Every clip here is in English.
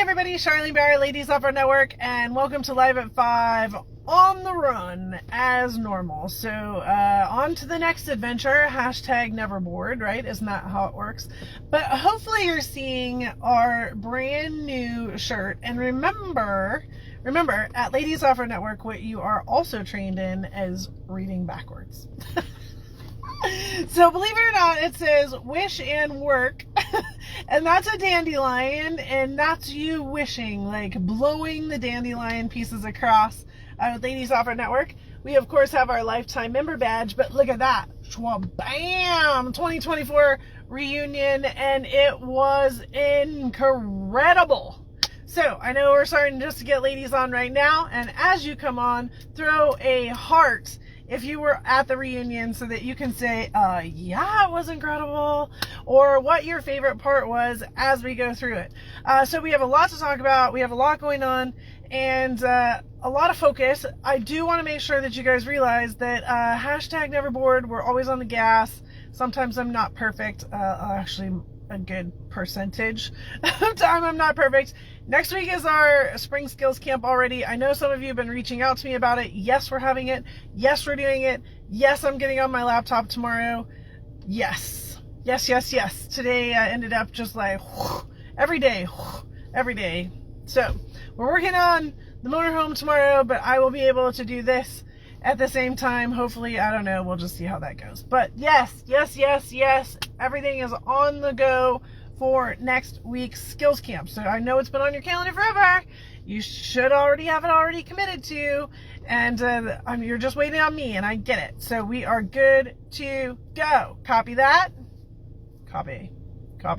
everybody, Charlene Barry, Ladies Off Our Network, and welcome to Live at 5 on the run as normal. So, on to the next adventure, hashtag never bored, right? Isn't that how it works? But hopefully you're seeing our brand new shirt, and remember, at Ladies Off Our Network, what you are also trained in is reading backwards. So believe it or not, it says wish and work, and that's a dandelion, and that's you wishing, like blowing the dandelion pieces across. Ladies Off Our Network, we of course have our lifetime member badge, but look at that, bam, 2024 reunion, and it was incredible. So I know we're starting just to get ladies on right now, and as you come on, throw a heart if you were at the reunion so that you can say, yeah, it was incredible, or what your favorite part was as we go through it. So we have a lot to talk about. We have a lot going on, and a lot of focus. I do want to make sure that you guys realize that hashtag never bored. We're always on the gas. Sometimes I'm not perfect. Actually, a good percentage of time I'm not perfect. Next week is our spring skills camp already. I know some of you have been reaching out to me about it. Yes, we're having it. Yes, we're doing it. Yes, I'm getting on my laptop tomorrow. Yes. Today I ended up just like every day. So we're working on the motorhome tomorrow, but I will be able to do this at the same time. Hopefully, I don't know. We'll just see how that goes. But yes. Everything is on the go for next week's skills camp. So I know it's been on your calendar forever. You should already have it already committed to. And you're just waiting on me, and I get it. So we are good to go. Copy that. Copy. All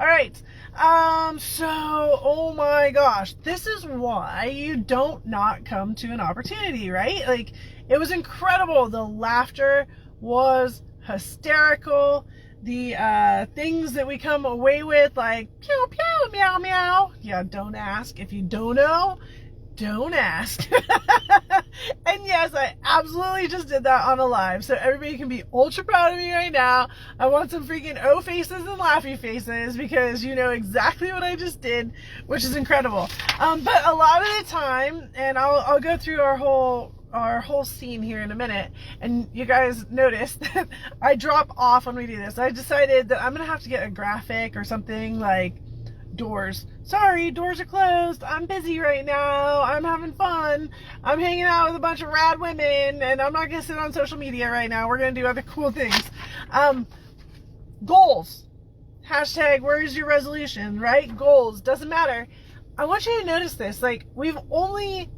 right. Oh my gosh, this is why you don't not come to an opportunity, right? Like, it was incredible. The laughter was hysterical. The things that we come away with, like pew pew, meow meow. Yeah, don't ask. If you don't know, don't ask. And yes, I absolutely just did that on a live, so everybody can be ultra proud of me right now. I want some freaking O faces and laughy faces, because you know exactly what I just did, which is incredible. But a lot of the time, and I'll go through our whole scene here in a minute, and you guys notice that I drop off when we do this. I decided that I'm gonna have to get a graphic or something like doors. Sorry, doors are closed. I'm busy right now. I'm having fun. I'm hanging out with a bunch of rad women, and I'm not gonna sit on social media right now. We're gonna do other cool things. Goals. Hashtag where's your resolution, right? Goals. Doesn't matter. I want you to notice this. Like, we've only,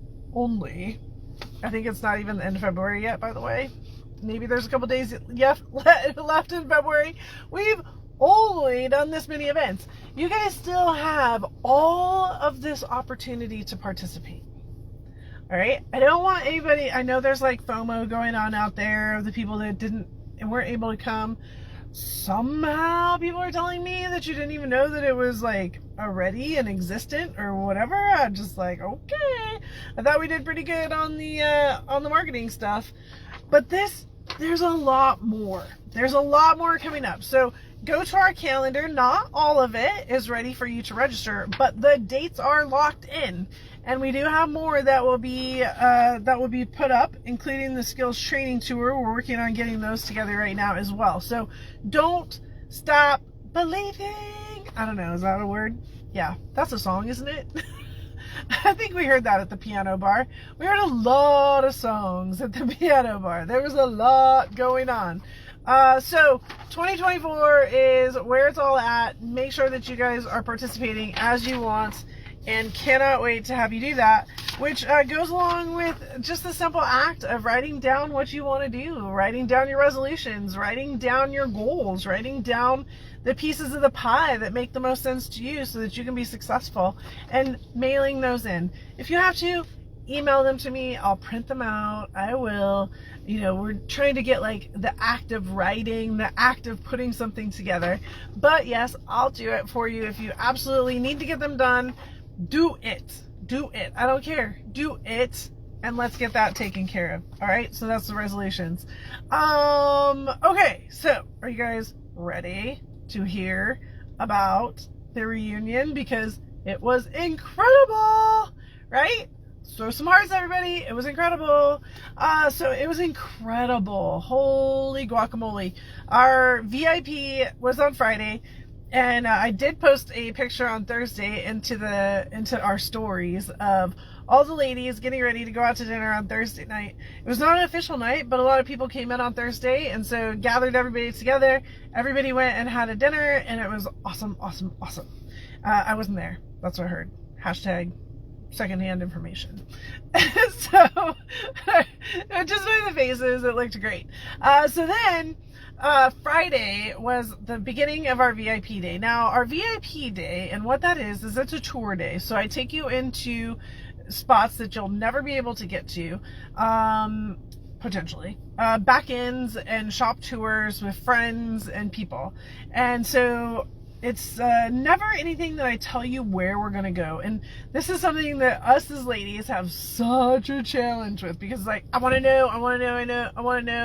I think it's not even the end of February yet, by the way. Maybe there's a couple days left in February. We've only done this many events. You guys still have all of this opportunity to participate. All right? I don't want anybody, I know there's like FOMO going on out there of the people that didn't and weren't able to come. Somehow people are telling me that you didn't even know that it was like already and existent or whatever. I'm just like, okay. I thought we did pretty good on the marketing stuff. But there's a lot more. There's a lot more coming up. So go to our calendar. Not all of it is ready for you to register, but the dates are locked in. And we do have more that will be put up, including the skills training tour. We're working on getting those together right now as well. So don't stop believing. I don't know, is that a word? Yeah, that's a song, isn't it? I think we heard that at the piano bar. We heard a lot of songs at the piano bar. There was a lot going on. So 2024 is where it's all at. Make sure that you guys are participating as you want, and cannot wait to have you do that, which goes along with just the simple act of writing down what you want to do, writing down your resolutions, writing down your goals, writing down the pieces of the pie that make the most sense to you so that you can be successful, and mailing those in. If you have to, email them to me. I'll print them out. I will. You know, we're trying to get like the act of writing, the act of putting something together. But yes, I'll do it for you. If you absolutely need to get them done, do it. I don't care. Do it. And let's get that taken care of. All right. So that's the resolutions. Okay. So are you guys ready to hear about the reunion because it was incredible, right? Throw some hearts, everybody. It was incredible. So it was incredible. Holy guacamole. Our VIP was on Friday, and I did post a picture on Thursday into our stories of all the ladies getting ready to go out to dinner on Thursday night. It was not an official night, but a lot of people came in on Thursday, and so gathered everybody together. Everybody went and had a dinner, and it was awesome, awesome, awesome. I wasn't there. That's what I heard. Hashtag secondhand information. So just by the faces, it looked great. So then Friday was the beginning of our VIP day. Now our VIP day, and what that is it's a tour day. So I take you into spots that you'll never be able to get to, potentially back ends and shop tours with friends and people. And so it's never anything that I tell you where we're going to go. And this is something that us as ladies have such a challenge with, because like, I want to know,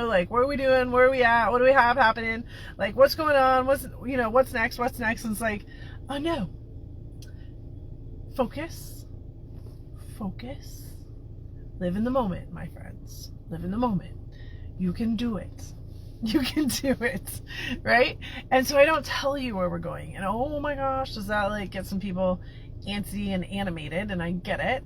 like, what are we doing? Where are we at? What do we have happening? Like, what's going on? What's next? And it's like, oh no. Focus. Live in the moment, my friends. Live in the moment. You can do it. You can do it, right? And so I don't tell you where we're going. And oh my gosh, does that like get some people antsy and animated? And I get it.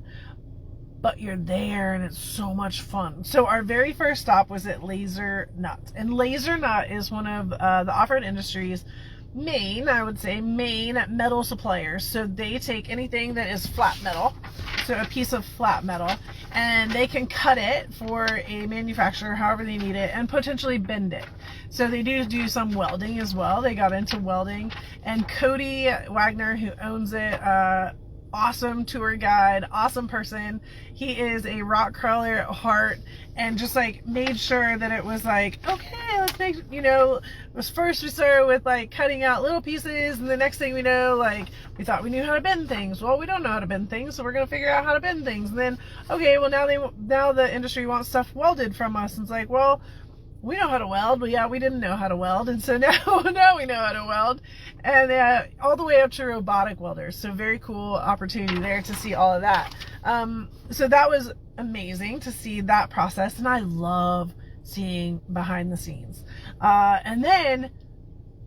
But you're there and it's so much fun. So our very first stop was at Laser Nut. And Laser Nut is one of the off-road industry's main metal suppliers. So they take anything that is flat metal, so a piece of flat metal, and they can cut it for a manufacturer however they need it and potentially bend it. So they do some welding as well. They got into welding, and Cody Wagner, who owns it, awesome tour guide, awesome person. He is a rock crawler at heart, and just like made sure that it was like, okay, let's make, first we started with like cutting out little pieces, and the next thing we know, like, we thought we knew how to bend things. Well, we don't know how to bend things, so we're going to figure out how to bend things. And then, okay, well now the industry wants stuff welded from us. And it's like, well, we know how to weld, but yeah, we didn't know how to weld, and so now we know how to weld, and all the way up to robotic welders. So very cool opportunity there to see all of that. So that was amazing to see that process, and I love seeing behind the scenes. And then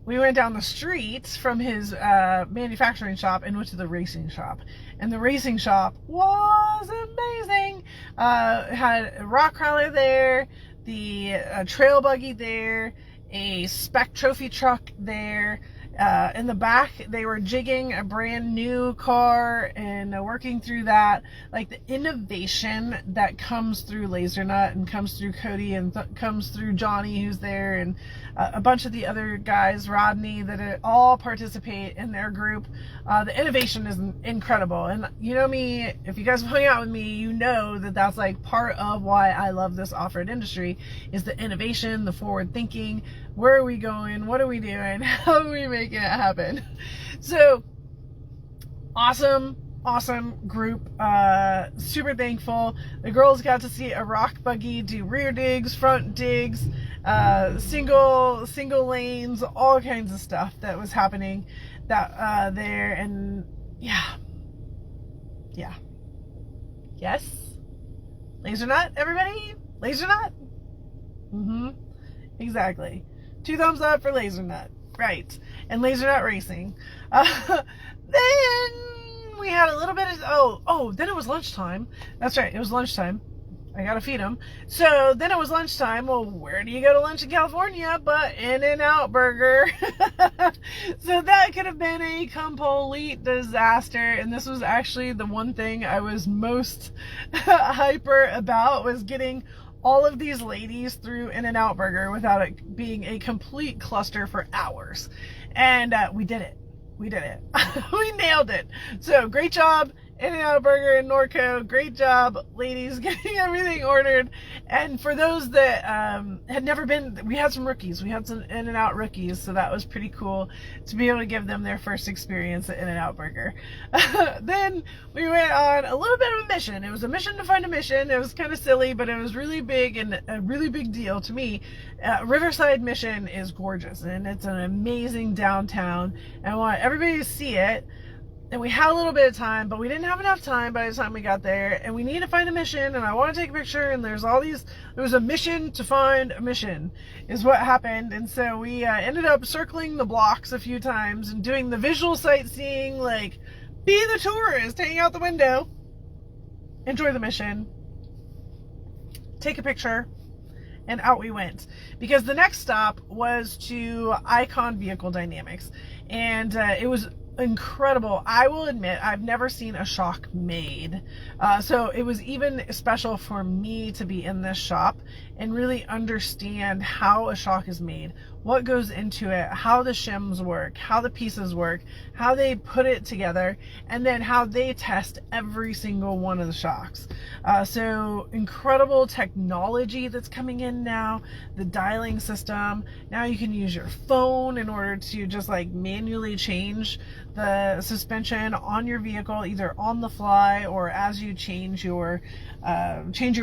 we went down the street from his manufacturing shop and went to the racing shop, and the racing shop was amazing. Had a rock crawler there, the trail buggy there, a spec trophy truck there. In the back, they were jigging a brand new car and working through that. Like the innovation that comes through Laser Nut and comes through Cody and comes through Johnny, who's there, and a bunch of the other guys, Rodney, that all participate in their group. The innovation is incredible. And you know me, if you guys have hung out with me, you know that that's like part of why I love this off-road industry, is the innovation, the forward thinking. Where are we going? What are we doing? How are we making it happen? So awesome group. Super thankful. The girls got to see a rock buggy do rear digs, front digs, single lanes, all kinds of stuff that was happening that there. And yeah, yes, Laser Nut, everybody. Laser Nut. Exactly. 2 thumbs up for Laser Nut. Right. And Laser Nut Racing. Then we had a little bit of, then it was lunchtime. That's right. It was lunchtime. I gotta feed them. So then it was lunchtime. Well, where do you go to lunch in California but In-N-Out Burger? So that could have been a complete disaster. And this was actually the one thing I was most hyper about, was getting all of these ladies through In-N-Out Burger without it being a complete cluster for hours. And we did it. We nailed it. So great job, In-N-Out Burger in Norco. Great job, ladies, getting everything ordered. And for those that had never been, we had some rookies. We had some In-N-Out rookies, so that was pretty cool to be able to give them their first experience at In-N-Out Burger. Then we went on a little bit of a mission. It was a mission to find a mission. It was kind of silly, but it was really big and a really big deal to me. Riverside Mission is gorgeous, and it's an amazing downtown, and I want everybody to see it. And we had a little bit of time, but we didn't have enough time by the time we got there, and we need to find a mission, and I want to take a picture, and there was a mission to find a mission is what happened. And so we ended up circling the blocks a few times and doing the visual sightseeing, like be the tourist, hang out the window, enjoy the mission, take a picture, and out we went. Because the next stop was to Icon Vehicle Dynamics, and it was incredible. I will admit, I've never seen a shock made. So it was even special for me to be in this shop and really understand how a shock is made, what goes into it, how the shims work, how the pieces work, how they put it together, and then how they test every single one of the shocks. So incredible technology that's coming in now, the dialing system. Now you can use your phone in order to just like manually change the suspension on your vehicle, either on the fly or as you change your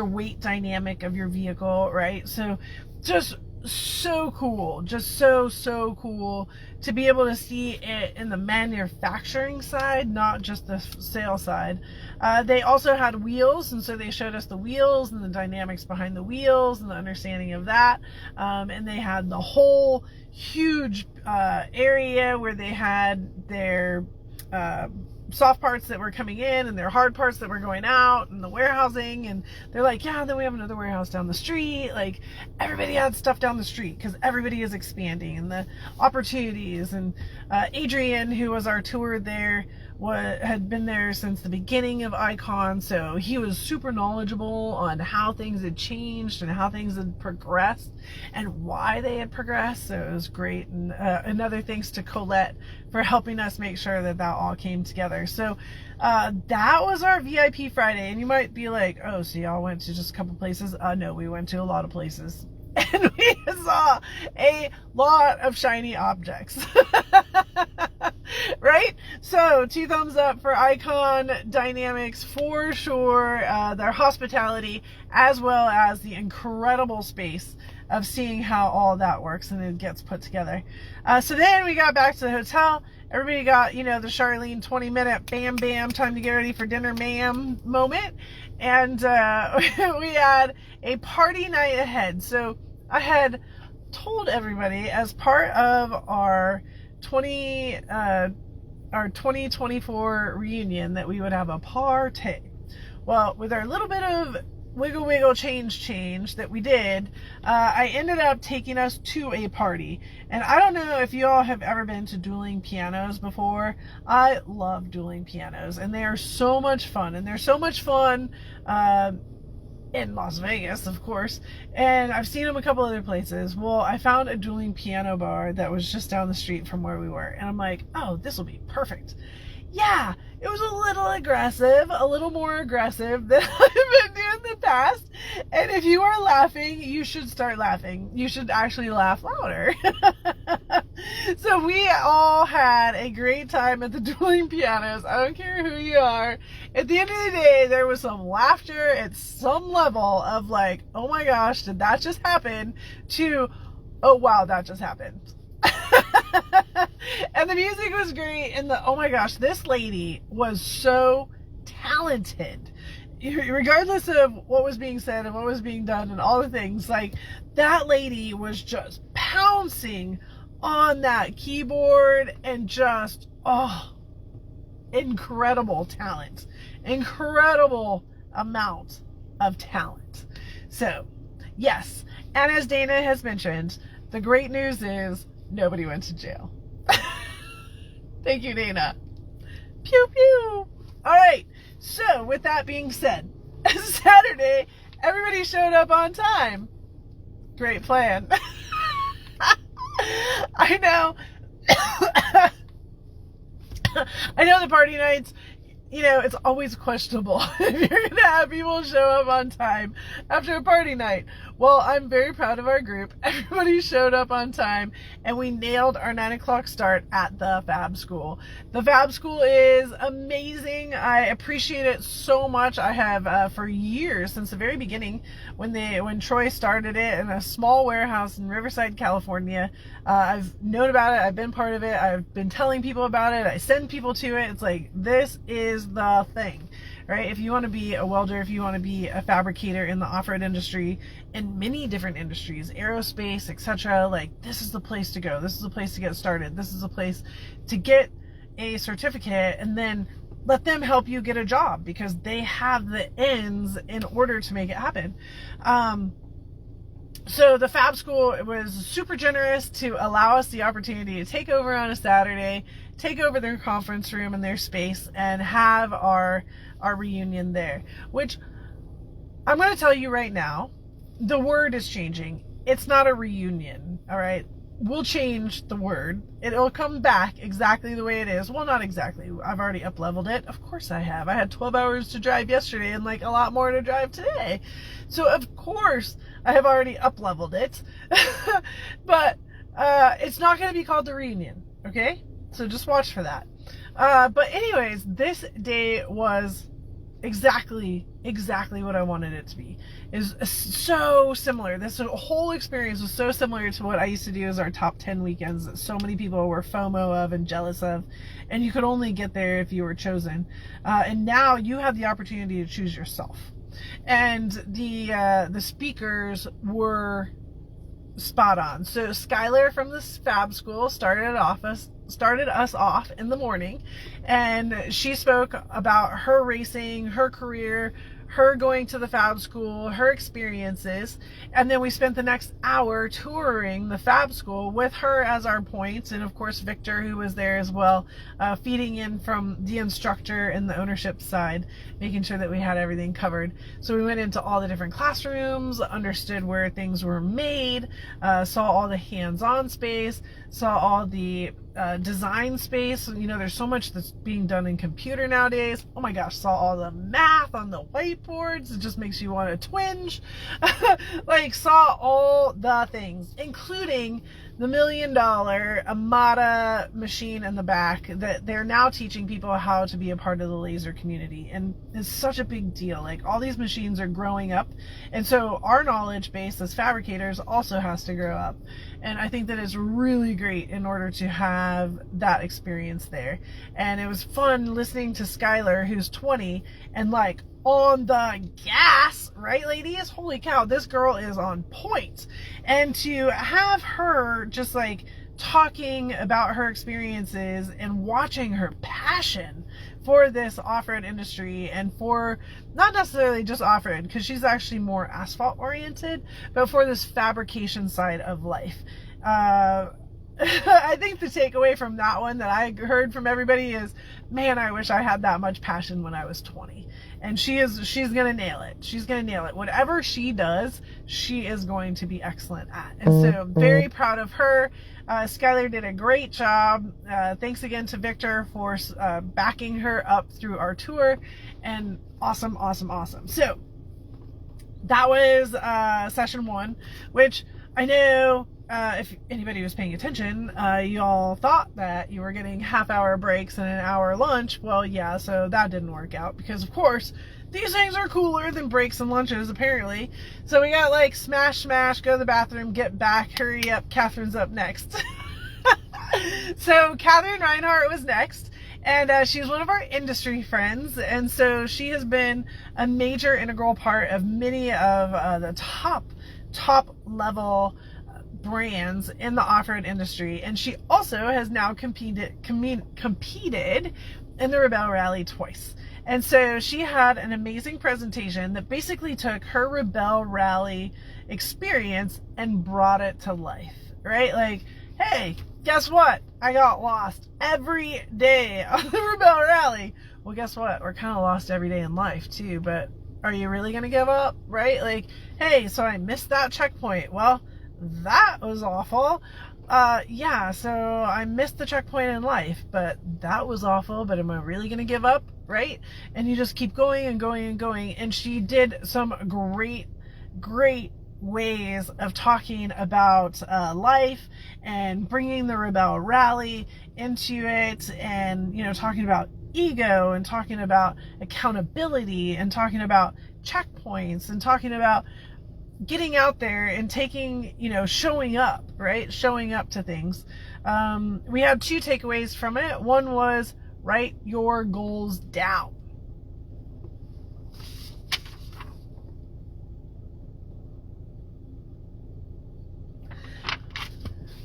weight dynamic of your vehicle, right? So just so cool, just so cool to be able to see it in the manufacturing side, not just the sales side. They also had wheels, and so they showed us the wheels and the dynamics behind the wheels and the understanding of that. And they had the whole huge area where they had their soft parts that were coming in and their hard parts that were going out, and the warehousing. And they're like, yeah, then we have another warehouse down the street. Like, everybody had stuff down the street because everybody is expanding, and the opportunities. And Adrian, who was our tour there, had been there since the beginning of Icon, so he was super knowledgeable on how things had changed and how things had progressed and why they had progressed. So it was great. And another thanks to Colette for helping us make sure that all came together. So that was our VIP Friday. And you might be like, oh, so y'all went to just a couple places? No, we went to a lot of places. And we saw a lot of shiny objects. Right? So 2 thumbs up for Icon Dynamics for sure. Their hospitality, as well as the incredible space of seeing how all that works and it gets put together. So then we got back to the hotel. Everybody got, the Charlene 20-minute bam bam, time to get ready for dinner ma'am moment. And we had a party night ahead. So I had told everybody, as part of our 2024 reunion, that we would have a party. Well, with our little bit of wiggle change that we did, I ended up taking us to a party. And I don't know if you all have ever been to dueling pianos before. I love dueling pianos, and they are so much fun. And they're so much fun in Las Vegas, of course, and I've seen them a couple other places. Well, I found a dueling piano bar that was just down the street from where we were, and I'm like, oh, this will be perfect. Yeah, it was a little aggressive, a little more aggressive than I've been doing in the past. And if you are laughing, you should start laughing. You should actually laugh louder. So we all had a great time at the dueling pianos. I don't care who you are. At the end of the day, there was some laughter at some level of like, oh my gosh, did that just happen? To, oh wow, that just happened. And the music was great, and oh my gosh, this lady was so talented. Regardless of what was being said and what was being done and all the things, like, that lady was just pouncing on that keyboard and just, incredible talent. Incredible amount of talent. So, yes, and as Dana has mentioned, the great news is nobody went to jail. Thank you, Dana. Pew pew. All right. So with that being said, Saturday, everybody showed up on time. Great plan. I know. I know the party nights, it's always questionable if you're going to have people show up on time after a party night. Well, I'm very proud of our group. Everybody showed up on time, and we nailed our 9 o'clock start at the Fab School. The Fab School is amazing. I appreciate it so much. I have for years, since the very beginning, when Troy started it in a small warehouse in Riverside, California. I've known about it. I've been part of it. I've been telling people about it. I send people to it. It's like, this is the thing, right? If you want to be a welder, if you want to be a fabricator in the off-road industry, in many different industries, aerospace, etc., like, this is the place to go. This is the place to get started. This is the place to get a certificate, and then let them help you get a job, because they have the ends in order to make it happen. So the Fab School was super generous to allow us the opportunity to take over on a Saturday, take over their conference room and their space, and have our reunion there. Which, I'm going to tell you right now, the word is changing. It's not a reunion, all right? We'll change the word. It'll come back exactly the way it is. Well, not exactly. I've already up-leveled it. Of course I have. I had 12 hours to drive yesterday and like a lot more to drive today. So of course I have already up-leveled it. But it's not going to be called the reunion, okay? So just watch for that. But anyways, this day was exactly what I wanted it to be. Is so similar. This whole experience was so similar to what I used to do as our top 10 weekends that so many people were FOMO of and jealous of, and you could only get there if you were chosen. And now you have the opportunity to choose yourself. And the speakers were spot on. So Skylar from the Fab School started us off in the morning, and she spoke about her racing, her career, her going to the Fab School, her experiences, and then we spent the next hour touring the Fab School with her as our points, and of course Victor, who was there as well, feeding in from the instructor and the ownership side, making sure that we had everything covered. So we went into all the different classrooms, understood where things were made, saw all the hands-on space, saw all the design space. There's so much that's being done in computer nowadays. Oh my gosh, saw all the math on the whiteboards. It just makes you want to twinge. Like, saw all the things, including the $1 million Amada machine in the back that they're now teaching people how to be a part of the laser community. And it's such a big deal. Like, all these machines are growing up, and so our knowledge base as fabricators also has to grow up. And I think that is really great in order to have that experience there. And it was fun listening to Skylar, who's 20, and like on the gas, right, ladies? Holy cow, this girl is on point. And to have her just like talking about her experiences and watching her passion for this off-road industry, and for not necessarily just off-road, because she's actually more asphalt oriented, but for this fabrication side of life. I think the takeaway from that one that I heard from everybody is, man, I wish I had that much passion when I was 20. And she's gonna nail it. She's gonna nail it. Whatever she does, she is going to be excellent at. And so very proud of her. Skylar did a great job. Thanks again to Victor for backing her up through our tour. And awesome. So that was session 1, which I know if anybody was paying attention, you all thought that you were getting half-hour breaks and an hour lunch. Well, yeah, so that didn't work out, because of course these things are cooler than breaks and lunches, apparently. So we got like smash, go to the bathroom, get back, hurry up, Catherine's up next. So Catherine Reinhardt was next, and she's one of our industry friends, and so she has been a major integral part of many of the top level brands in the off-road industry. And she also has now competed in the Rebelle Rally twice. And so she had an amazing presentation that basically took her Rebelle Rally experience and brought it to life, right? Like, hey, guess what? I got lost every day on the Rebelle Rally. Well, guess what? We're kind of lost every day in life too, but are you really going to give up, right? Like, hey, so I missed that checkpoint. Well, that was awful. yeah, so I missed the checkpoint in life, but that was awful, but am I really going to give up? Right? And you just keep going and going and going. And she did some great ways of talking about life and bringing the Rebel Rally into it, and, you know, talking about ego and talking about accountability and talking about checkpoints and talking about getting out there and taking, you know, showing up, right? Showing up to things. We had 2 takeaways from it. One was write your goals down.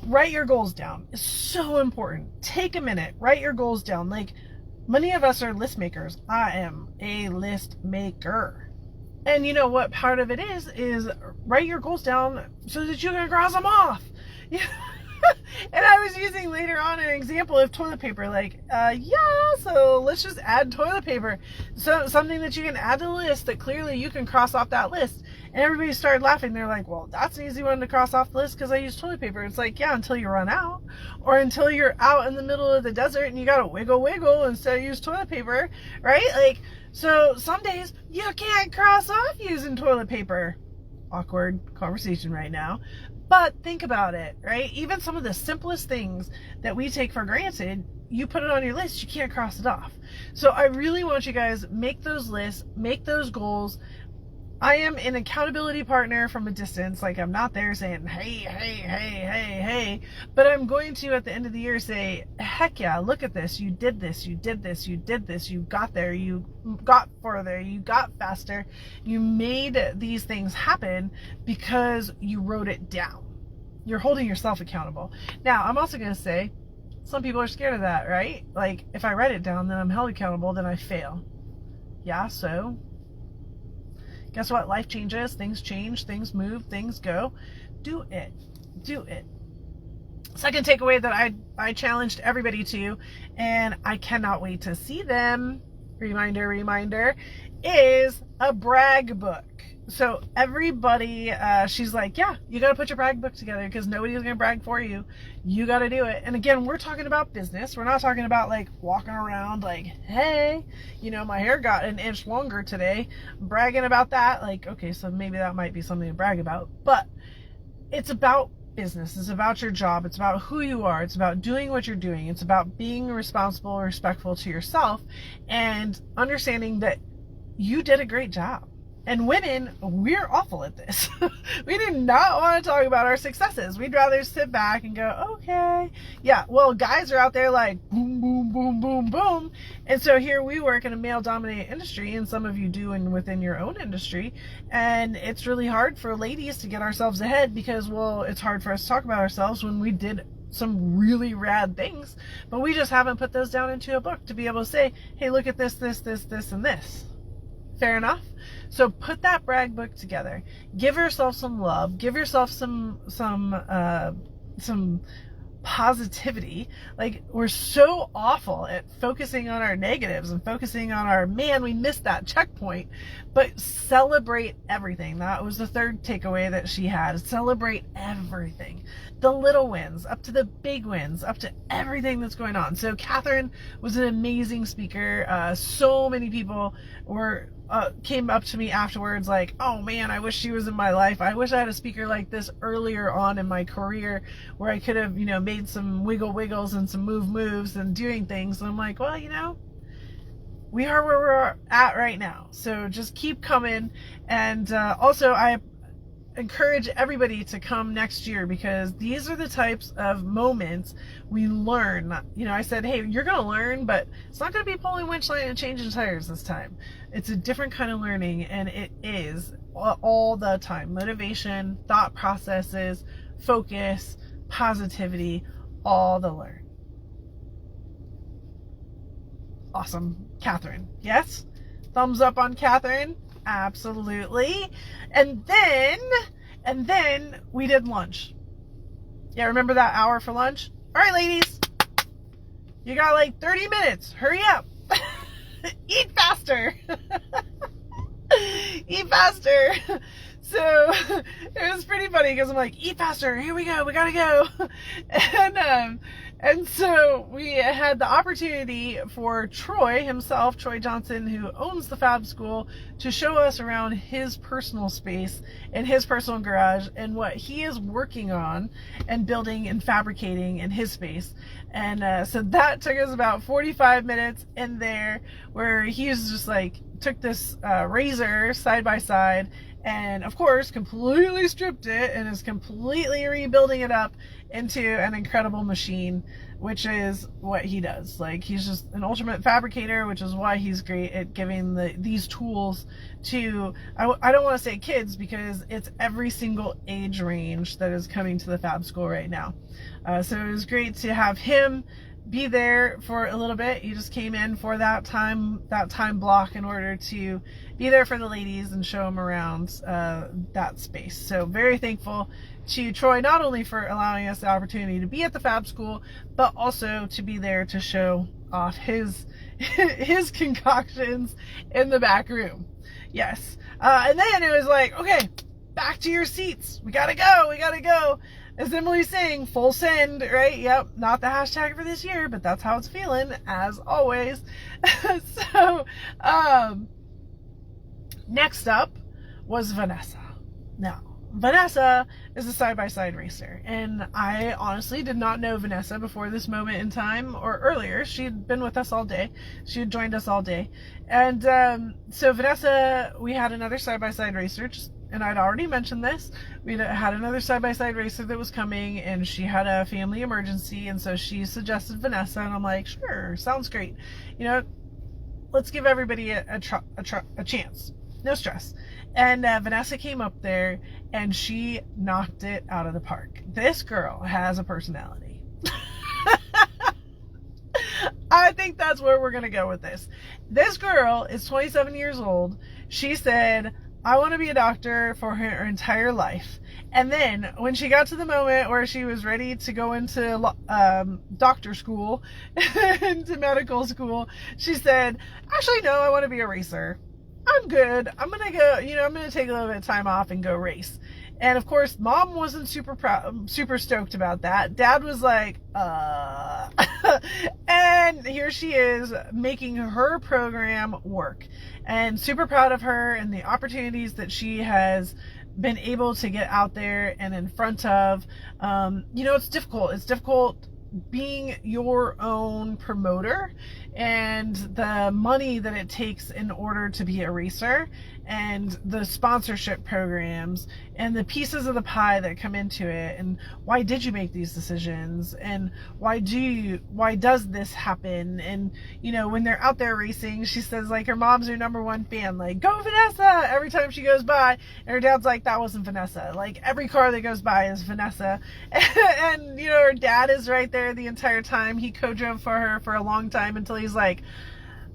Write your goals down. It's so important. Take a minute, write your goals down. Like, many of us are list makers. I am a list maker. And you know what part of it is write your goals down so that you can cross them off. And I was using later on an example of toilet paper, like, so let's just add toilet paper. So something that you can add to the list that clearly you can cross off that list. And everybody started laughing. They're like, well, that's an easy one to cross off the list because I use toilet paper. It's like, yeah, until you run out, or until you're out in the middle of the desert and you got to wiggle instead of use toilet paper, right? Like, so some days you can't cross off using toilet paper. Awkward conversation right now. But think about it, right? Even some of the simplest things that we take for granted, you put it on your list, you can't cross it off. So I really want you guys, make those lists, make those goals. I am an accountability partner from a distance. Like, I'm not there saying, hey, but I'm going to, at the end of the year, say, heck yeah, look at this. You did this, you did this, you did this. You got there, you got further, you got faster. You made these things happen because you wrote it down. You're holding yourself accountable. Now, I'm also going to say, some people are scared of that, right? Like, if I write it down, then I'm held accountable, then I fail. Yeah, so guess what? Life changes, things change, things move, things go. Do it. Second takeaway that I challenged everybody to, and I cannot wait to see them, reminder, is a brag book. So everybody, she's like, yeah, you got to put your brag book together because nobody's going to brag for you. You got to do it. And again, we're talking about business. We're not talking about like walking around like, hey, you know, my hair got an inch longer today. Bragging about that. Like, okay, so maybe that might be something to brag about. But it's about business. It's about your job. It's about who you are. It's about doing what you're doing. It's about being responsible, respectful to yourself, and understanding that you did a great job. And women, we're awful at this. We do not want to talk about our successes. We'd rather sit back and go, okay. Yeah, well, guys are out there like boom, boom, boom, boom, boom. And so here we work in a male-dominated industry, and some of you do within your own industry. And it's really hard for ladies to get ourselves ahead because, well, it's hard for us to talk about ourselves when we did some really rad things, but we just haven't put those down into a book to be able to say, hey, look at this, and this. Fair enough? So put that brag book together. Give yourself some love. Give yourself some positivity. Like, we're so awful at focusing on our negatives and focusing on our, man, we missed that checkpoint. But celebrate everything. That was the third takeaway that she had. Celebrate everything. The little wins, up to the big wins, up to everything that's going on. So Catherine was an amazing speaker. So many people came up to me afterwards like, oh man, I wish she was in my life. I wish I had a speaker like this earlier on in my career where I could have, you know, made some wiggles and some moves and doing things. And I'm like, well, you know, we are where we're at right now. So just keep coming. And also, I encourage everybody to come next year because these are the types of moments we learn. You know, I said, hey, you're going to learn, but it's not going to be pulling winch line and changing tires this time. It's a different kind of learning, and it is all the time. Motivation, thought processes, focus, positivity, all the learn. Awesome. Catherine, yes? Thumbs up on Catherine. Absolutely. And then we did lunch. Yeah, remember that hour for lunch? All right, ladies, you got like 30 minutes. Hurry up. Eat faster. Eat faster. So it was pretty funny because I'm like, eat faster, here we go, we gotta go. And so we had the opportunity for Troy himself, Troy Johnson, who owns the Fab School, to show us around his personal space and his personal garage and what he is working on and building and fabricating in his space. And so that took us about 45 minutes in there, where he was just like, took this razor side by side and of course completely stripped it and is completely rebuilding it up into an incredible machine, which is what he does. Like, he's just an ultimate fabricator, which is why he's great at giving these tools to, I don't want to say kids, because it's every single age range that is coming to the Fab School right now. So it was great to have him be there for a little bit. He just came in for that time block in order to be there for the ladies and show them around that space. So very thankful to Troy, not only for allowing us the opportunity to be at the Fab School, but also to be there to show off his concoctions in the back room. Yes. And then it was like, okay, back to your seats. We gotta go. As Emily's saying, full send, right? Yep, not the hashtag for this year, but that's how it's feeling, as always. So, next up was Vanessa. Now, Vanessa is a side-by-side racer, and I honestly did not know Vanessa before this moment in time, or earlier. She had been with us all day. She had joined us all day. And so Vanessa, we had another side-by-side racer, and I'd already mentioned this. We had another side-by-side racer that was coming, and she had a family emergency, and so she suggested Vanessa, and I'm like, sure, sounds great. You know, let's give everybody a chance. No stress. And Vanessa came up there, and she knocked it out of the park. This girl has a personality. I think that's where we're going to go with this. This girl is 27 years old. She said, I want to be a doctor for her entire life. And then when she got to the moment where she was ready to go into doctor school, into medical school, she said, actually, no, I want to be a racer. I'm good. I'm going to go, I'm going to take a little bit of time off and go race. And of course, Mom wasn't super stoked about that. Dad was like, and here she is making her program work, and super proud of her and the opportunities that she has been able to get out there and in front of. It's difficult. It's difficult being your own promoter, and the money that it takes in order to be a racer, and the sponsorship programs and the pieces of the pie that come into it, and why did you make these decisions, and why does this happen? And when they're out there racing, she says, like, her mom's her number one fan, like, go Vanessa, every time she goes by, and her dad's like, that wasn't Vanessa. Like, every car that goes by is Vanessa. And her dad is right there the entire time. He co-drove for her for a long time until he's like,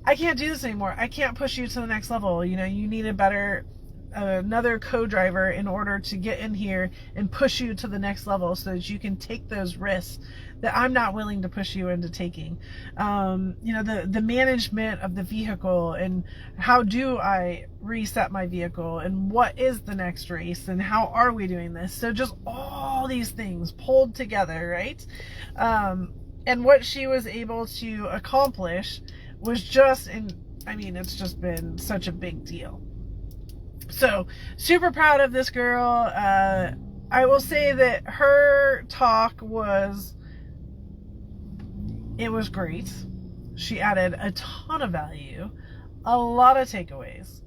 I can't do this anymore. I can't push you to the next level. You need another co-driver in order to get in here and push you to the next level so that you can take those risks that I'm not willing to push you into taking. The management of the vehicle, and how do I reset my vehicle, and what is the next race, and how are we doing this? So just all these things pulled together, right? And what she was able to accomplish was it's just been such a big deal. So, super proud of this girl. I will say that her talk was great. She added a ton of value, a lot of takeaways.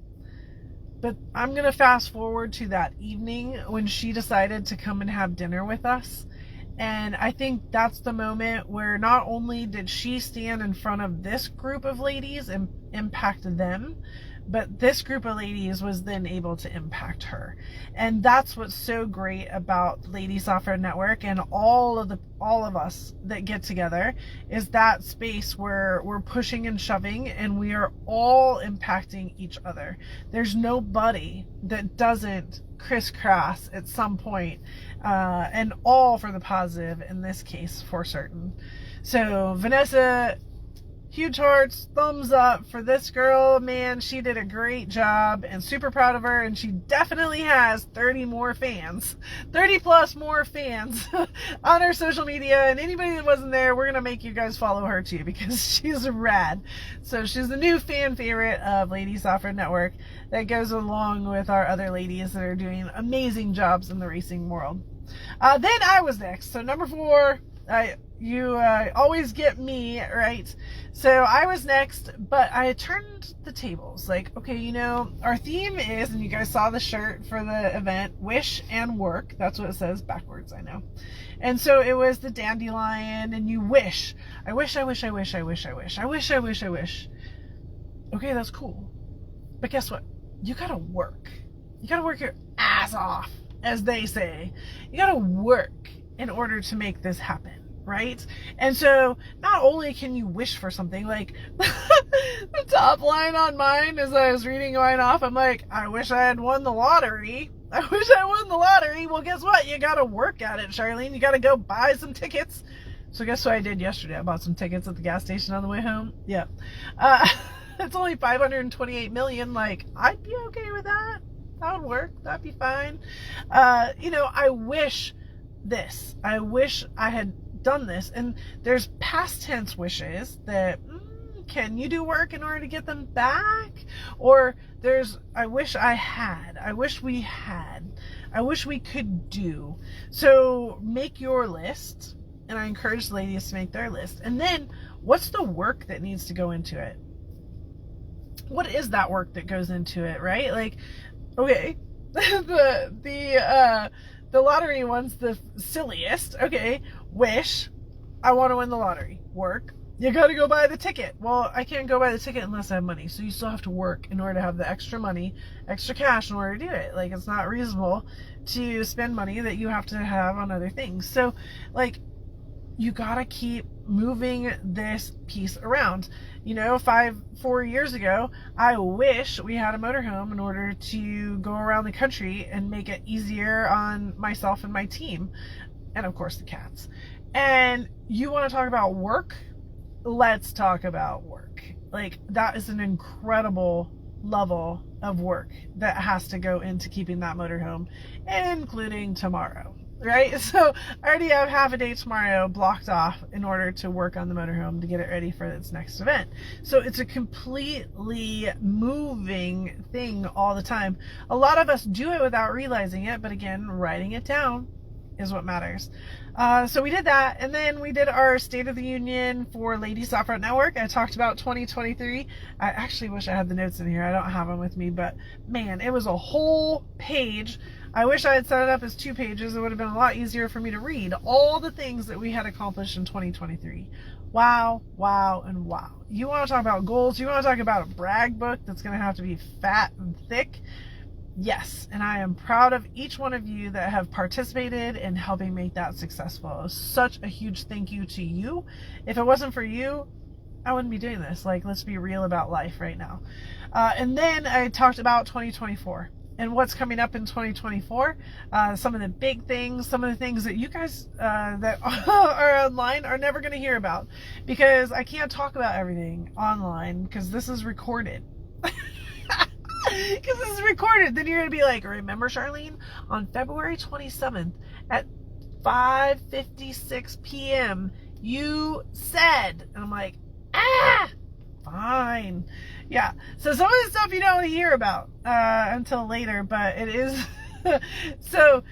But I'm going to fast forward to that evening when she decided to come and have dinner with us. And I think that's the moment where not only did she stand in front of this group of ladies and impact them, but this group of ladies was then able to impact her. And that's what's so great about Ladies Off-Road Network and all of us that get together, is that space where we're pushing and shoving, and we are all impacting each other. There's nobody that doesn't crisscross at some point, and all for the positive in this case, for certain. So Vanessa, huge hearts, thumbs up for this girl. Man, she did a great job and super proud of her. And she definitely has 30 more fans, 30 plus more fans on her social media. And anybody that wasn't there, we're going to make you guys follow her too, because she's rad. So she's the new fan favorite of Ladies Off-Road Network that goes along with our other ladies that are doing amazing jobs in the racing world. Then I was next. So number 4, you always get me, right? So I was next, but I turned the tables. Like, okay, you know, our theme is, and you guys saw the shirt for the event, wish and work. That's what it says backwards, I know. And so it was the dandelion, and you wish. I wish. Okay, that's cool. But guess what? You gotta work. You gotta work your ass off, as they say. You gotta work in order to make this happen, right? And so not only can you wish for something, like the top line on mine as I was reading mine off, I'm like, I wish I had won the lottery. I wish I won the lottery. Well, guess what? You gotta work at it, Charlene. You gotta go buy some tickets. So guess what I did yesterday? I bought some tickets at the gas station on the way home. Yeah. It's only 528 million. Like, I'd be okay with that. That would work. That'd be fine. You know, I wish this. I wish I had done this. And there's past tense wishes that, can you do work in order to get them back? Or there's, I wish I had. I wish we had. I wish we could do. So make your list. And I encourage the ladies to make their list. And then, what's the work that needs to go into it? What is that work that goes into it, right? Like, okay, the lottery one's the silliest. Okay, wish, I want to win the lottery. Work, you got to go buy the ticket. Well, I can't go buy the ticket unless I have money. So you still have to work in order to have the extra money, extra cash in order to do it. Like, it's not reasonable to spend money that you have to have on other things. So, like, you gotta keep moving this piece around. You know, 4 years ago, I wish we had a motorhome in order to go around the country and make it easier on myself and my team. And of course the cats. And you want to talk about work? Let's talk about work. Like, that is an incredible level of work that has to go into keeping that motorhome, including tomorrow. Right? So I already have half a day tomorrow blocked off in order to work on the motorhome to get it ready for its next event. So it's a completely moving thing all the time. A lot of us do it without realizing it, but again, writing it down is what matters. So we did that, and then we did our State of the Union for Ladies Off-Road Network. I talked about 2023. I actually wish I had the notes in here. I don't have them with me, but man, it was a whole page. I wish I had set it up as 2 pages. It would have been a lot easier for me to read all the things that we had accomplished in 2023. Wow, wow, and wow. You want to talk about goals? You want to talk about a brag book that's going to have to be fat and thick? Yes, and I am proud of each one of you that have participated in helping make that successful. Such a huge thank you to you. If it wasn't for you, I wouldn't be doing this. Like, let's be real about life right now. And then I talked about 2024. And what's coming up in 2024, some of the big things, some of the things that you guys that are online are never going to hear about, because I can't talk about everything online because this is recorded. Because this is recorded. Then you're going to be like, remember, Charlene, on February 27th at 5:56 p.m., you said, and I'm like, fine. Yeah, so some of the stuff you don't hear about until later, but it is. So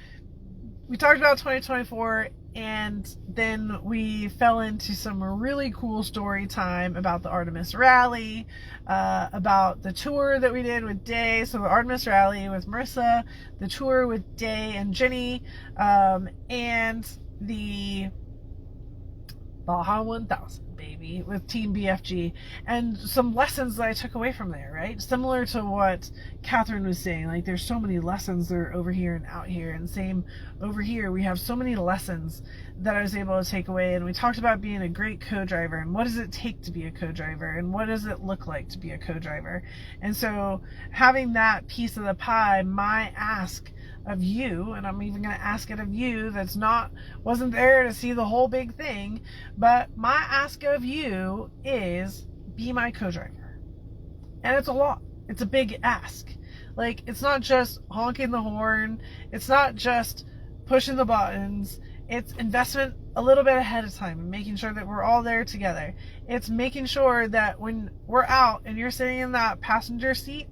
we talked about 2024, and then we fell into some really cool story time about the Artemis Rally, about the tour that we did with Day. So the Artemis Rally with Marissa, the tour with Day and Jenny, and the Baja 1000. Baby, with Team BFG, and some lessons that I took away from there, right? Similar to what Catherine was saying, like, there's so many lessons that are over here and out here, and same over here, we have so many lessons that I was able to take away. And we talked about being a great co-driver, and what does it take to be a co-driver, and what does it look like to be a co-driver. And so having that piece of the pie, my ask of you, and I'm even going to ask it of you that's wasn't there to see the whole big thing, but my ask of you is be my co-driver. And it's a lot. It's a big ask. Like, it's not just honking the horn. It's not just pushing the buttons. It's investment a little bit ahead of time and making sure that we're all there together. It's making sure that when we're out and you're sitting in that passenger seat,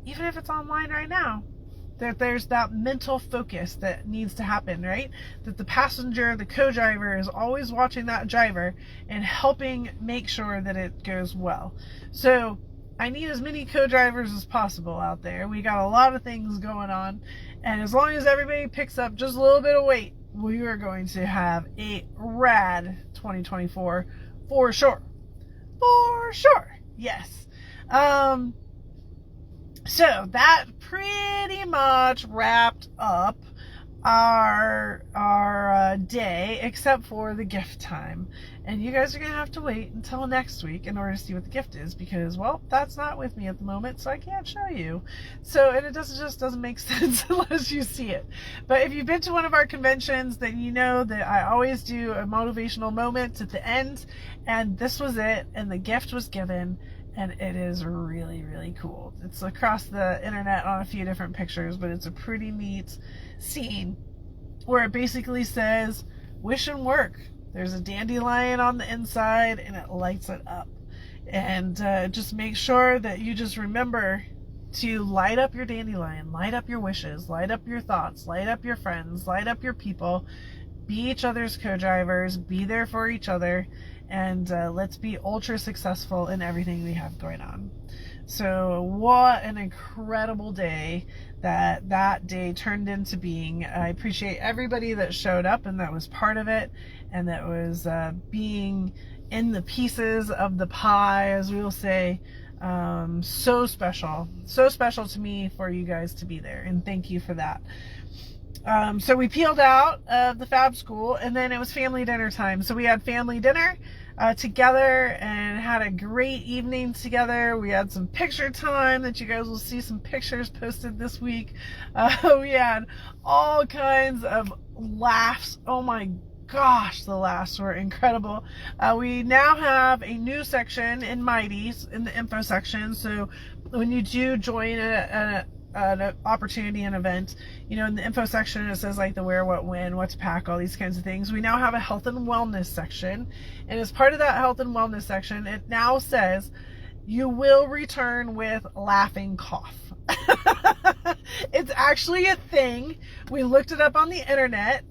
even if it's online right now, that there's that mental focus that needs to happen, right? That the passenger, the co-driver, is always watching that driver and helping make sure that it goes well. So I need as many co-drivers as possible out there. We got a lot of things going on, and as long as everybody picks up just a little bit of weight, we are going to have a rad 2024 for sure. For sure. Yes. So that pretty much wrapped up our day, except for the gift time. And you guys are going to have to wait until next week in order to see what the gift is, because, well, that's not with me at the moment, so I can't show you. So, and it doesn't make sense unless you see it. But if you've been to one of our conventions, then you know that I always do a motivational moment at the end, and this was it, and the gift was given. And it is really, really cool. It's across the internet on a few different pictures, but it's a pretty neat scene where it basically says, wish and work. There's a dandelion on the inside and it lights it up. And just make sure that you just remember to light up your dandelion, light up your wishes, light up your thoughts, light up your friends, light up your people, be each other's co-drivers, be there for each other. And let's be ultra successful in everything we have going on. So what an incredible day that day turned into being. I appreciate everybody that showed up and that was part of it, and that was being in the pieces of the pie, as we will say. So special to me for you guys to be there, and thank you for that. So we peeled out of the Fab School, and then it was family dinner time. So we had family dinner together and had a great evening together. We had some picture time that you guys will see some pictures posted this week. We had all kinds of laughs. Oh my gosh, the laughs were incredible. We now have a new section in Mighty's in the info section. So when you do join an opportunity, an event, you know, in the info section it says like the where, what, when, what to pack, all these kinds of things. We now have a health and wellness section, and as part of that health and wellness section, it now says you will return with laughing cough. It's actually a thing. We looked it up on the internet.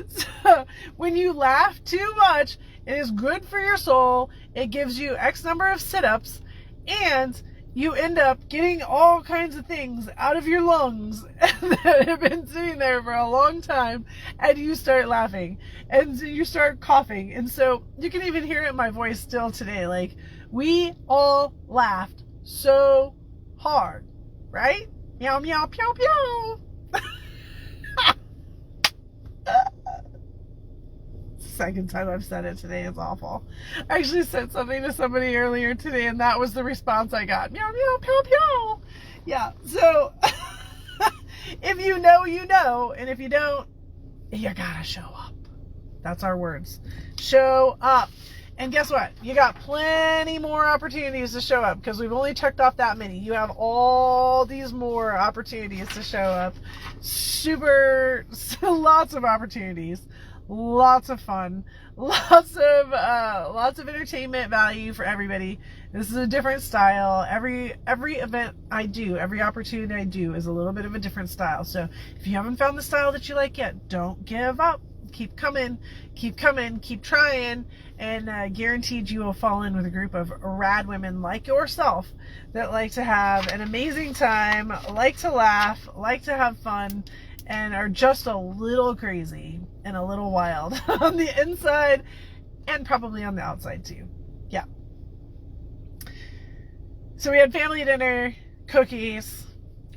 So when you laugh too much, it is good for your soul. It gives you X number of sit-ups, and you end up getting all kinds of things out of your lungs that have been sitting there for a long time, and you start laughing, and you start coughing. And so you can even hear it in my voice still today. Like, we all laughed so hard, right? Meow, meow, pew, pew. Second time I've said it today. It's awful. I actually said something to somebody earlier today, and that was the response I got. Meow, meow, pew, pew. Yeah, so if you know, you know, and if you don't, you gotta show up. That's our words. Show up. And guess what? You got plenty more opportunities to show up, because we've only checked off that many. You have all these more opportunities to show up. Lots of opportunities. Lots of fun, lots of entertainment value for everybody. This is a different style. Every event I do, every opportunity I do is a little bit of a different style. So if you haven't found the style that you like yet, don't give up. Keep coming, keep trying, and guaranteed you will fall in with a group of rad women like yourself that like to have an amazing time, like to laugh, like to have fun, and are just a little crazy and a little wild on the inside and probably on the outside too. Yeah. So we had family dinner, cookies,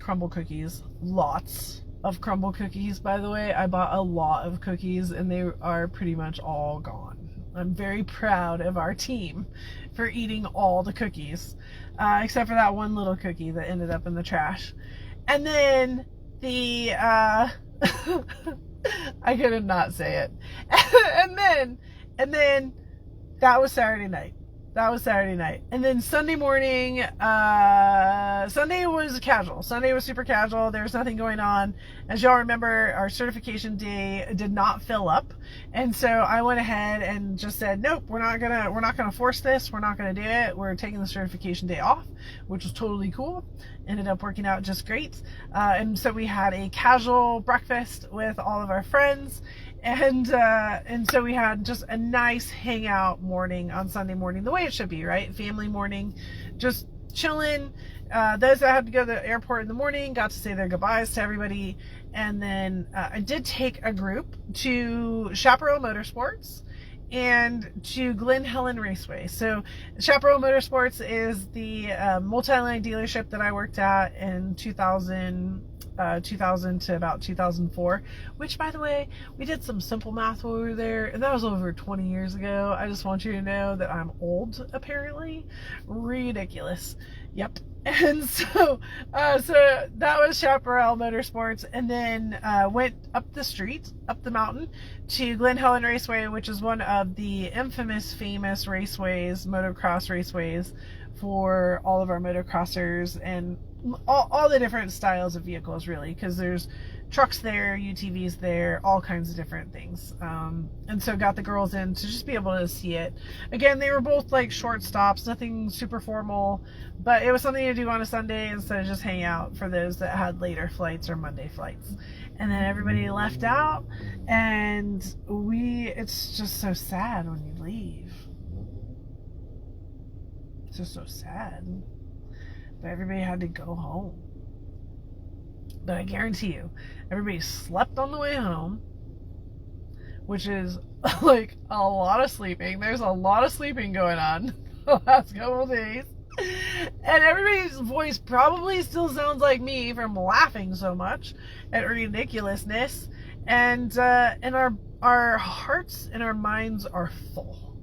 crumble cookies, lots of crumble cookies, by the way. I bought a lot of cookies and they are pretty much all gone. I'm very proud of our team for eating all the cookies, except for that one little cookie that ended up in the trash. And then the I couldn't not say it. and then that was Saturday night. That was Saturday night. And then Sunday morning, Sunday was casual. Sunday was super casual. There was nothing going on. As y'all remember, our certification day did not fill up. And so I went ahead and just said, nope, we're not gonna force this. We're not gonna do it. We're taking the certification day off, which was totally cool. Ended up working out just great. And so we had a casual breakfast with all of our friends. And so we had just a nice hangout morning on Sunday morning, the way it should be, right? Family morning, just chilling. Those that had to go to the airport in the morning got to say their goodbyes to everybody. And then I did take a group to Chaparral Motorsports and to Glen Helen Raceway. So Chaparral Motorsports is the multi-line dealership that I worked at in 2000 to about 2004, which, by the way, we did some simple math while we were there, and that was over 20 years ago. I just want you to know that I'm old, apparently. Ridiculous. Yep. And so that was Chaparral Motorsports, and then went up the street, up the mountain, to Glen Helen Raceway, which is one of the famous raceways, motocross raceways, for all of our motocrossers and all the different styles of vehicles, really, because there's trucks there, UTVs there, all kinds of different things. And so got the girls in to just be able to see it. Again, they were both like short stops, nothing super formal, but it was something to do on a Sunday instead of just hang out for those that had later flights or Monday flights. And then everybody left out, and it's just so sad when you leave. It's just so sad. But everybody had to go home. But I guarantee you, everybody slept on the way home, which is like a lot of sleeping. There's a lot of sleeping going on the last couple of days. And everybody's voice probably still sounds like me from laughing so much at ridiculousness. And our hearts and our minds are full.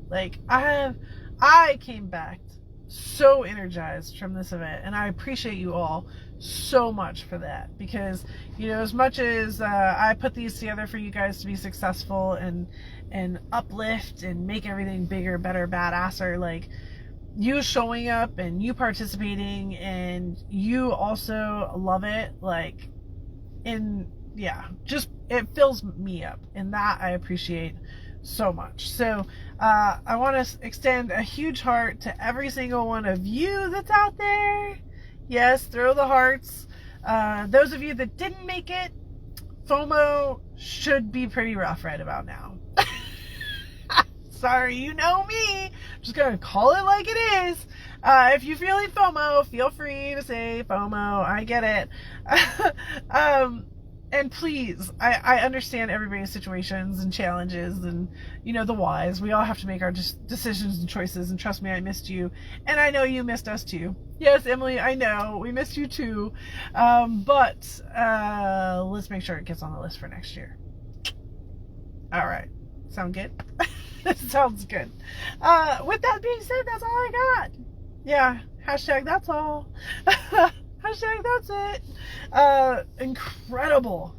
Like, I came back so energized from this event, and I appreciate you all so much for that, because, you know, as much as I put these together for you guys to be successful and uplift and make everything bigger, better, badasser, like, you showing up and you participating and you also love it, like, just it fills me up, and that I appreciate so much. So I want to extend a huge heart to every single one of you that's out there. Yes, throw the hearts. Those of you that didn't make it, FOMO should be pretty rough right about now. Sorry, you know me. I'm just gonna call it like it is. If you're feeling FOMO, feel free to say FOMO. I get it. And please, I understand everybody's situations and challenges and, you know, the whys. We all have to make our decisions and choices, and trust me, I missed you. And I know you missed us too. Yes, Emily, I know. We missed you too. But let's make sure it gets on the list for next year. All right. Sound good? Sounds good. With that being said, that's all I got. Yeah, hashtag that's all. Hashtag that's it. Incredible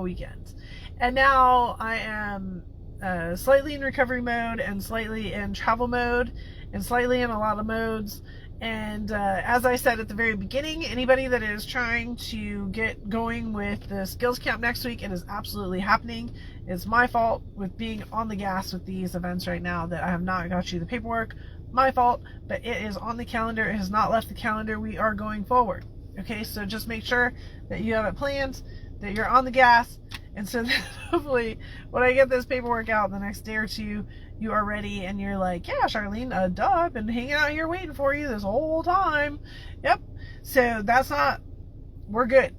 weekend. And now I am slightly in recovery mode, and slightly in travel mode, and slightly in a lot of modes. And as I said at the very beginning, anybody that is trying to get going with the skills camp next week, it is absolutely happening. It's my fault with being on the gas with these events right now that I have not got you the paperwork. My fault, but it is on the calendar. It has not left the calendar. We are going forward. Okay, so just make sure that you have it planned, that you're on the gas, and so that hopefully when I get this paperwork out the next day or two, you are ready and you're like, yeah, Charlene, duh, I've been hanging out here waiting for you this whole time. Yep. So we're good.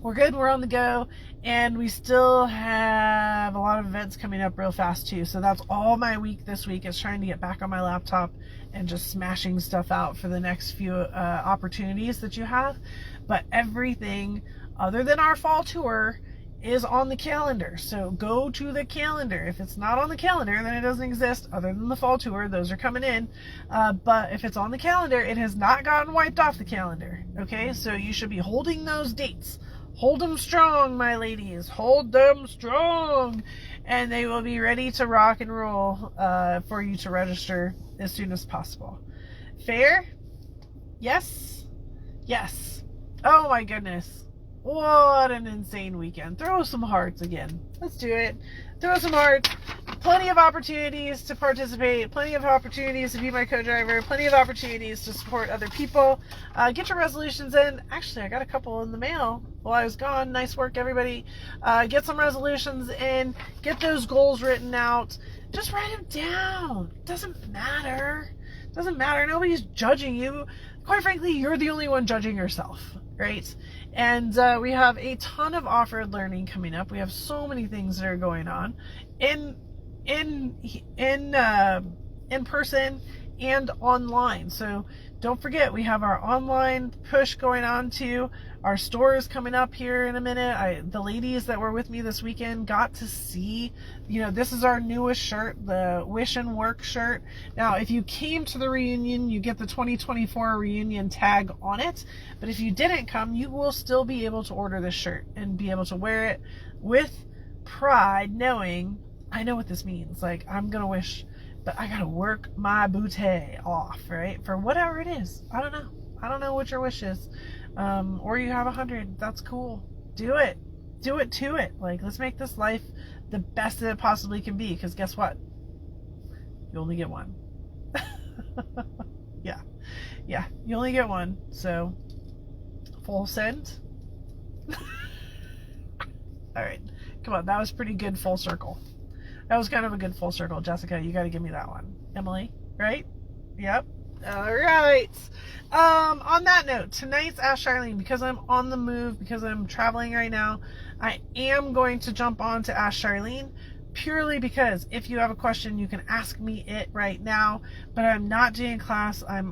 We're good. We're on the go. And we still have a lot of events coming up real fast too. So that's all my week this week, is trying to get back on my laptop and just smashing stuff out for the next few opportunities that you have. But everything other than our fall tour is on the calendar. So go to the calendar. If it's not on the calendar, then it doesn't exist, other than the fall tour. Those are coming in. But if it's on the calendar, it has not gotten wiped off the calendar. Okay, so you should be holding those dates. Hold them strong, my ladies. Hold them strong. and they will be ready to rock and roll for you to register as soon as possible. Fair? Yes? Yes. Oh my goodness. What an insane weekend. Throw some hearts again. Let's do it. Throw some hearts. Plenty of opportunities to participate. Plenty of opportunities to be my co-driver. Plenty of opportunities to support other people. Get your resolutions in. Actually, I got a couple in the mail while I was gone. Nice work, everybody. Get some resolutions in. Get those goals written out. Just write them down. Doesn't matter. Doesn't matter. Nobody's judging you. Quite frankly, you're the only one judging yourself, right? And we have a ton of offered learning coming up. We have so many things that are going on in person and online. So don't forget, we have our online push going on too. Our store is coming up here in a minute. The ladies that were with me this weekend got to see, this is our newest shirt, the Wish and Work shirt. Now, if you came to the reunion, you get the 2024 reunion tag on it. But if you didn't come, you will still be able to order this shirt and be able to wear it with pride, knowing I know what this means. Like, I'm going to wish, but I got to work my booty off, right? For whatever it is. I don't know. I don't know what your wish is. Or you have 100. That's cool. Do it. Do it to it. Like, let's make this life the best that it possibly can be. Because guess what? You only get one. Yeah. You only get one. So, full send. All right. Come on. That was pretty good full circle. That was kind of a good full circle. Jessica, you got to give me that one. Emily, right? Yep. All right. On that note, tonight's Ask Charlene, because I'm on the move, because I'm traveling right now, I am going to jump on to Ask Charlene, purely because if you have a question, you can ask me it right now, but I'm not doing class. I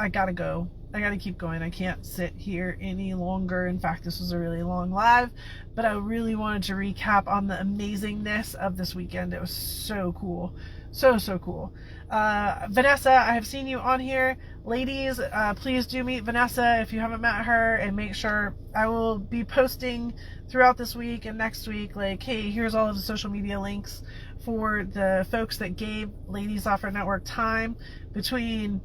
gotta go. I gotta keep going. I can't sit here any longer. In fact, this was a really long live, but I really wanted to recap on the amazingness of this weekend. It was so cool. So cool. Vanessa, I have seen you on here. Ladies, please do meet Vanessa if you haven't met her, and make sure I will be posting throughout this week and next week, like, hey, here's all of the social media links for the folks that gave Ladies Offer Network time between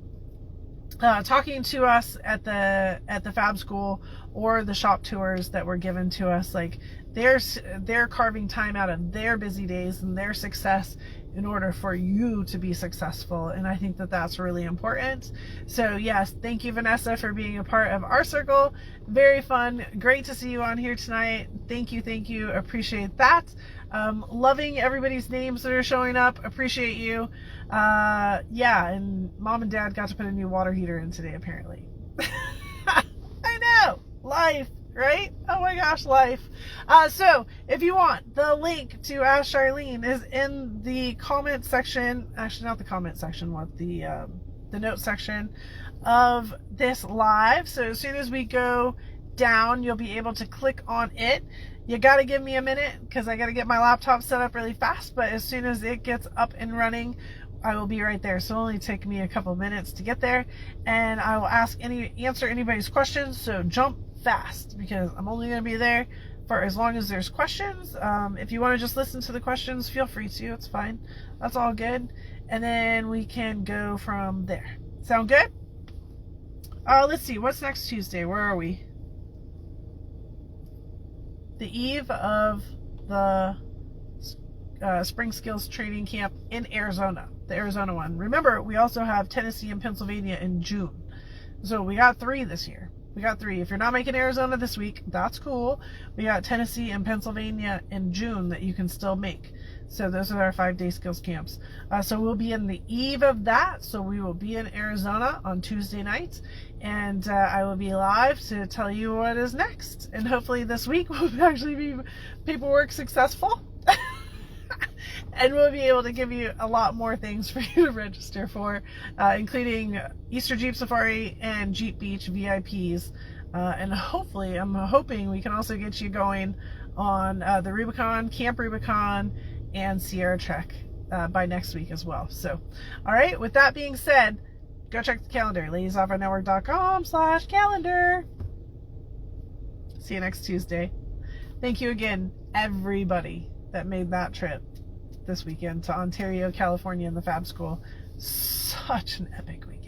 talking to us at the Fab School or the shop tours that were given to us. Like, they're carving time out of their busy days and their success in order for you to be successful, and I think that that's really important. So yes, thank you, Vanessa, for being a part of our circle. Very fun. Great to see you on here tonight. Thank you. Appreciate that. Loving everybody's names that are showing up. Appreciate you. Yeah, and Mom and Dad got to put a new water heater in today, apparently. I know. Life, right? Oh my gosh, life. So if you want, the link to Ask Charlene is in the comment section. Actually, not the comment section, what the note section of this live. So as soon as we go down, you'll be able to click on it. You got to give me a minute because I got to get my laptop set up really fast, but as soon as it gets up and running, I will be right there. So it'll only take me a couple minutes to get there, and I will answer anybody's questions. So jump fast, because I'm only going to be there for as long as there's questions. If you want to just listen to the questions, feel free to. It's fine. That's all good. And then we can go from there. Sound good? Let's see. What's next Tuesday? Where are we? The eve of the Spring Skills Training Camp in Arizona. The Arizona one. Remember, we also have Tennessee and Pennsylvania in June. So we got 3 this year. We got 3. If you're not making Arizona this week, that's cool. We got Tennessee and Pennsylvania in June that you can still make. So those are our 5-day skills camps. So we'll be in the eve of that. So we will be in Arizona on Tuesday night. And I will be live to tell you what is next. And hopefully this week will actually be paperwork successful. And we'll be able to give you a lot more things for you to register for, including Easter Jeep Safari and Jeep Beach VIPs. And hopefully, I'm hoping we can also get you going on the Rubicon, Camp Rubicon, and Sierra Trek by next week as well. So, all right, with that being said, go check the calendar, ladiesoffernetwork.com/calendar. See you next Tuesday. Thank you again, everybody that made that trip. this weekend to Ontario, California, in the Fab School. Such an epic weekend.